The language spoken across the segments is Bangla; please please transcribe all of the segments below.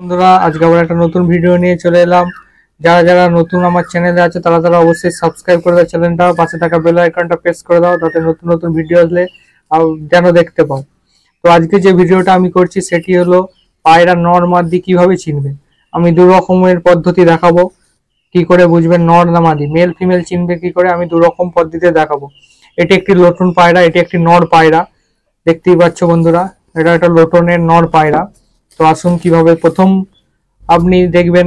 বন্ধুরা, আজকে আবার একটা নতুন ভিডিও নিয়ে চলে এলাম। যারা যারা নতুন আমার চ্যানেলে আছে তারা তারা অবশ্যই সাবস্ক্রাইব করে দাও চ্যানেলটা, পাশে থাকা বেল আইকনটা প্রেস করে দাও, তাতে নতুন নতুন ভিডিও আসলে যেন দেখতে পাও। তো আজকে যে ভিডিওটা আমি করছি সেটি হলো পায়রা নর মাদি কিভাবে চিনবে। আমি দু রকমের পদ্ধতি দেখাবো, কি করে বুঝবেন নর না মাদি, মেল ফিমেল চিনবে কি করে, আমি দু রকম পদ্ধতিতে দেখাবো। এটি একটি লোটন পায়রা, এটি একটি নর পায়রা। দেখতেই পাচ্ছ বন্ধুরা, এটা একটা লোটনের নর পায়রা। তো আসুন কিভাবে। প্রথম আপনি দেখবেন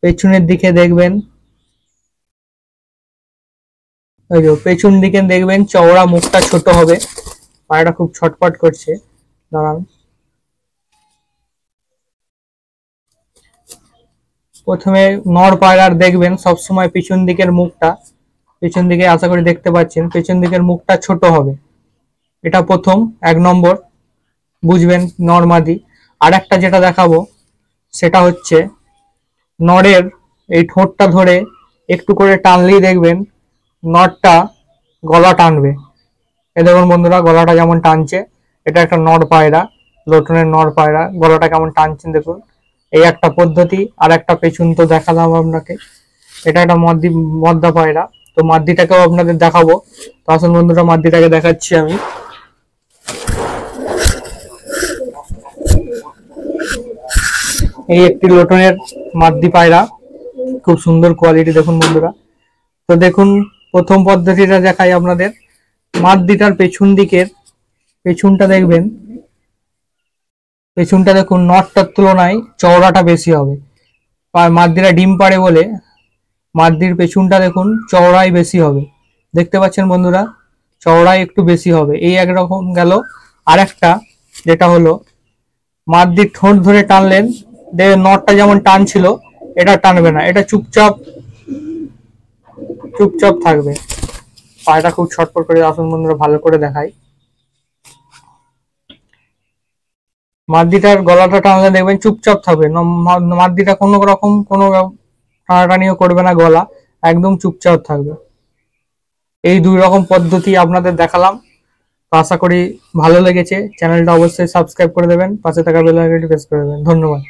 পেছনের দিকে দেখবেন, ওই যে পেছন দিকে দেখবেন চওড়া, মুখটা ছোট হবে। পায়রাটা খুব ছটপট করছে, দাঁড়ান। প্রথমে নর পায়রার দেখবেন সবসময় পিছন দিকের মুখটা, পেছন দিকে আশা করি দেখতে পাচ্ছেন, পেছন দিকের মুখটা ছোট হবে। এটা প্রথম, 1 নম্বর বুঝবেন নর মাদি। আর একটা যেটা দেখাবো সেটা হচ্ছে নরের এই ঠোঁটটা ধরে একটু করে টানলেই দেখবেন নরটা গলা টানবে। এ দেখুন বন্ধুরা, গলাটা যেমন টানছে। এটা একটা নর পায়রা, লোটনের নর পায়রা, গলাটা কেমন টানছেন দেখুন। এই একটা পদ্ধতি। আর একটা পেছন তো দেখালাম আপনাকে, এটা একটা মদ্দা পায়রা। তো মাদ্দিটাকেও আপনাদের দেখাবো। তো আসুন বন্ধুরা, মাদ্দিটাকে দেখাচ্ছি আমি। এই একটি লোটনের মাদ্দি পায়রা, খুব সুন্দর কোয়ালিটি দেখুন বন্ধুরা। তো দেখুন, প্রথম পদ্ধতিটা দেখাই আপনাদের। মাদ্দিটার পেছনটা দেখবেন, পেছনটা দেখুন নটটার তুলনায় চওড়াটা বেশি হবে। মাদ্দিরা ডিম পাড়ে বলে মাদ্দির পেছনটা দেখুন চওড়াই বেশি হবে। দেখতে পাচ্ছেন বন্ধুরা, চওড়াই একটু বেশি হবে। এই একরকম গেল। আর একটা যেটা হলো মাদ্দির ঠোঁট ধরে টানলেন, দেখবেন নটটা যেমন টানছিল এটা টানবে না, এটা চুপচাপ চুপচাপ থাকবে। পায়টা খুব ছটফট করে, আসুন বন্ধুরা ভালো করে দেখাই। মাদ্দিটার গলাটা টানলে দেখবেন চুপচাপ থাকবে। মাদ্দিটা কোনো রকম কোনো টানাটানিও করবে না, গলা একদম চুপচাপ থাকবে। এই 2 রকম পদ্ধতি আপনাদের দেখালাম। তো আশা করি ভালো লেগেছে। চ্যানেলটা অবশ্যই সাবস্ক্রাইব করে দেবেন, পাশে থাকা বেল আইকনটি প্রেস করে দেবেন। ধন্যবাদ।